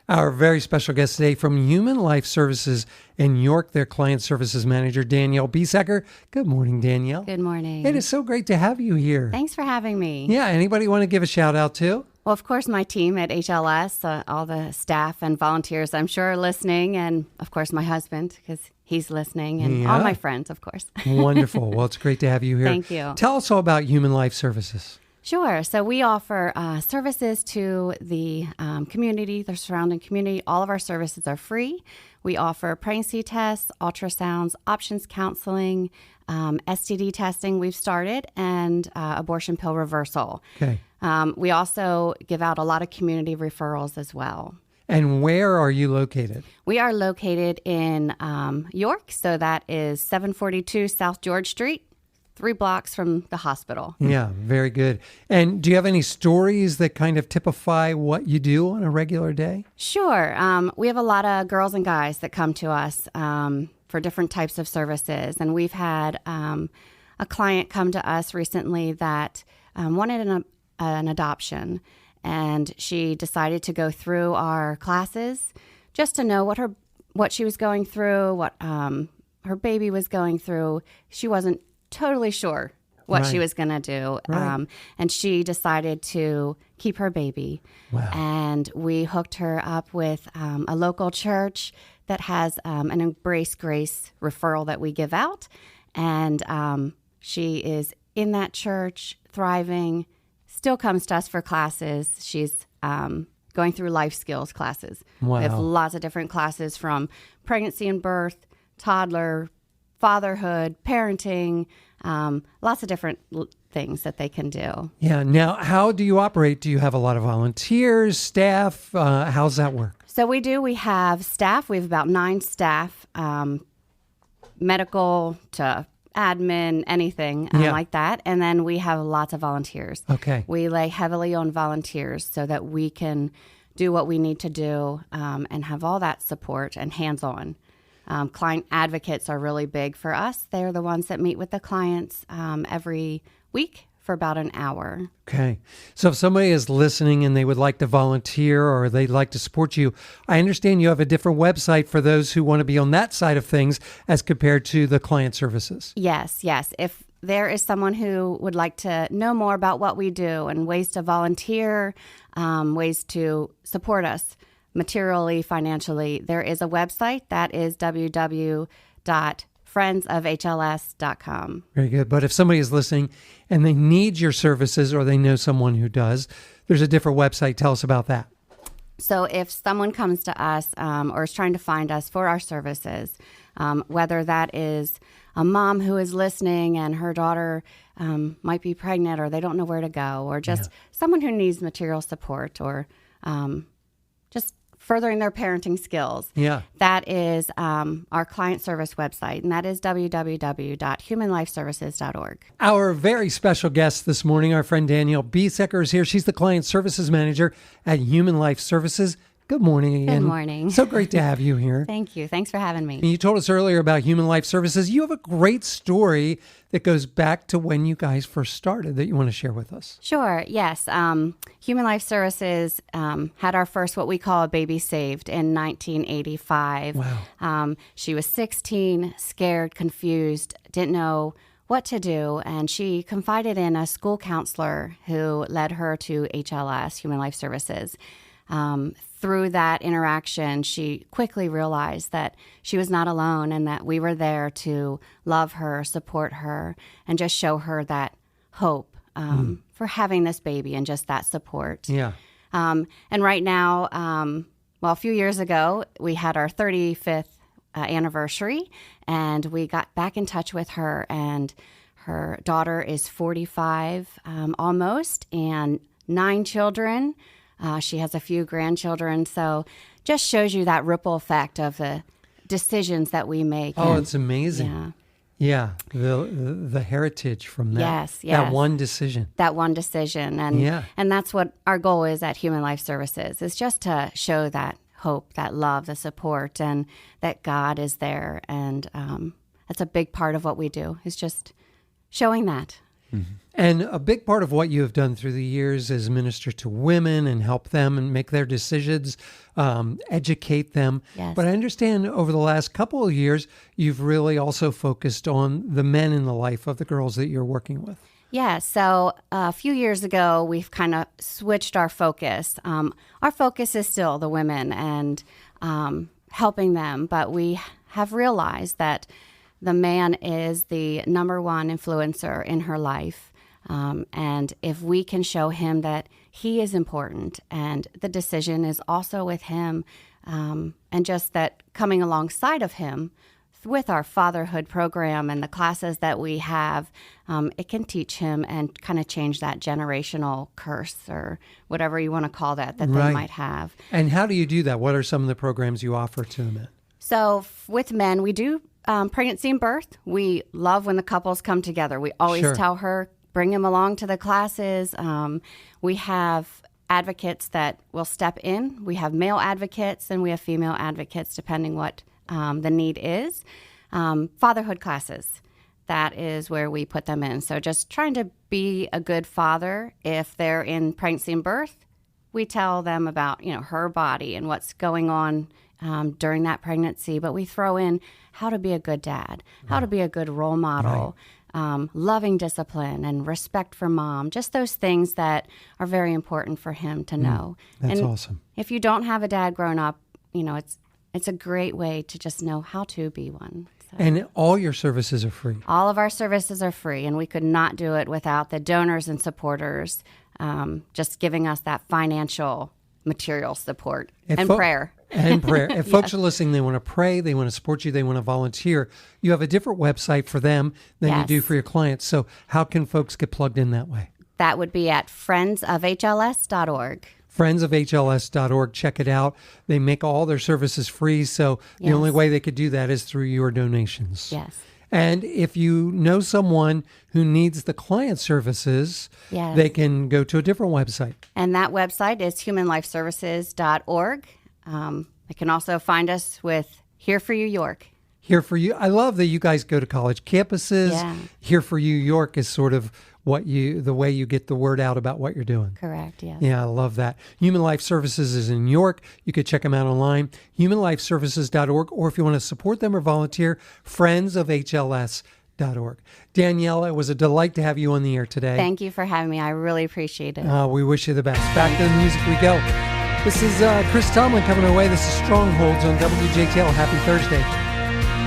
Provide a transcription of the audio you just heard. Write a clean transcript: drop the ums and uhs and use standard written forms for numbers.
Our very special guest today from Human Life Services in York, their client services manager, Danielle Besecker. Good morning, Danielle. Good morning. It is so great to have you here. Thanks for having me. Yeah, anybody want to give a shout out to? Well, of course, my team at HLS, all the staff and volunteers I'm sure are listening, and of course my husband, because he's listening, and all my friends, of course. Wonderful. Well, it's great to have you here. Thank you. Tell us all about Human Life Services. Sure. So we offer services to the community, the surrounding community. All of our services are free. We offer pregnancy tests, ultrasounds, options counseling, STD testing we've started, and abortion pill reversal. Okay. We also give out a lot of community referrals as well. And where are you located? We are located in York, so that is 742 South George Street. 3 blocks from the hospital. Yeah, very good. And do you have any stories that kind of typify what you do on a regular day? Sure. We have a lot of girls and guys that come to us for different types of services. And we've had a client come to us recently that wanted an adoption. And she decided to go through our classes just to know what she was going through, what her baby was going through. She wasn't totally sure what she was going to do. Right. And she decided to keep her baby. Wow. And we hooked her up with a local church that has an Embrace Grace referral that we give out. And she is in that church, thriving, still comes to us for classes. She's going through life skills classes. Wow. We have lots of different classes from pregnancy and birth, toddler, fatherhood, parenting, lots of different things that they can do. Yeah. Now, how do you operate? Do you have a lot of volunteers, staff? How's that work? So we have staff. We have about 9 staff, medical to admin, anything like that. And then we have lots of volunteers. Okay. We lay heavily on volunteers so that we can do what we need to do and have all that support and hands-on. Client advocates are really big for us. They're the ones that meet with the clients every week for about an hour. Okay. So if somebody is listening and they would like to volunteer or they'd like to support you, I understand you have a different website for those who want to be on that side of things as compared to the client services. Yes. If there is someone who would like to know more about what we do and ways to volunteer, ways to support us, materially, financially, there is a website that is www.friendsofhls.com. Very good. But if somebody is listening and they need your services or they know someone who does, there's a different website. Tell us about that. So if someone comes to us or is trying to find us for our services, whether that is a mom who is listening and her daughter might be pregnant or they don't know where to go, or just someone who needs material support or just furthering their parenting skills. Yeah. That is our client service website, and that is www.humanlifeservices.org. Our very special guest this morning, our friend Danielle Besecker, is here. She's the client services manager at Human Life Services. Good morning again. Good morning. So great to have you here. Thank you. Thanks for having me. And you told us earlier about Human Life Services. You have a great story that goes back to when you guys first started that you want to share with us. Sure. Yes. Human Life Services had our first, what we call a baby saved, in 1985. Wow. She was 16, scared, confused, didn't know what to do, and she confided in a school counselor who led her to HLS, Human Life Services. Through that interaction, she quickly realized that she was not alone and that we were there to love her, support her, and just show her that hope for having this baby and just that support. Yeah. And right now, a few years ago, we had our 35th anniversary, and we got back in touch with her, and her daughter is 45 almost, and 9 children. She has a few grandchildren, so just shows you that ripple effect of the decisions that we make. Oh, it's amazing. Yeah, the heritage from that. Yes. That one decision. And that's what our goal is at Human Life Services, is just to show that hope, that love, the support, and that God is there. And that's a big part of what we do, is just showing that. Mm-hmm. And a big part of what you have done through the years is minister to women and help them and make their decisions, educate them. Yes. But I understand over the last couple of years, you've really also focused on the men in the life of the girls that you're working with. Yeah, so a few years ago, we've kind of switched our focus. Our focus is still the women and helping them, but we have realized that the man is the number one influencer in her life. And if we can show him that he is important and the decision is also with him, and just that coming alongside of him with our fatherhood program and the classes that we have, it can teach him and kind of change that generational curse or whatever you want to call that they might have. And how do you do that? What are some of the programs you offer to the men? So with men, we do pregnancy and birth. We love when the couples come together. We always tell her, bring him along to the classes. We have advocates that will step in. We have male advocates and we have female advocates, depending what the need is. Fatherhood classes, that is where we put them in. So just trying to be a good father. If they're in pregnancy and birth, we tell them about, her body and what's going on during that pregnancy. But we throw in how to be a good dad, how to be a good role model, loving discipline and respect for mom, just those things that are very important for him to know. That's and awesome. If you don't have a dad growing up, it's a great way to just know how to be one. So. And all your services are free. All of our services are free, and we could not do it without the donors and supporters just giving us that financial material support and prayer. And prayer. If folks are listening, they want to pray, they want to support you, they want to volunteer, you have a different website for them than you do for your clients. So how can folks get plugged in that way? That would be at friendsofhls.org. friendsofhls.org. Check it out. They make all their services free, so the only way they could do that is through your donations. Yes. And if you know someone who needs the client services, they can go to a different website. And that website is humanlifeservices.org. They can also find us with Here for You York. Here for You. I love that you guys go to college campuses. Yeah. Here for You York is sort of the way you get the word out about what you're doing. Correct, yes. Yeah, I love that. Human Life Services is in York. You could check them out online, humanlifeservices.org, or if you want to support them or volunteer, friendsofhls.org. Danielle, it was a delight to have you on the air today. Thank you for having me. I really appreciate it. We wish you the best. Back to the music we go. This is Chris Tomlin coming our way. This is Strongholds on WJTL. Happy Thursday.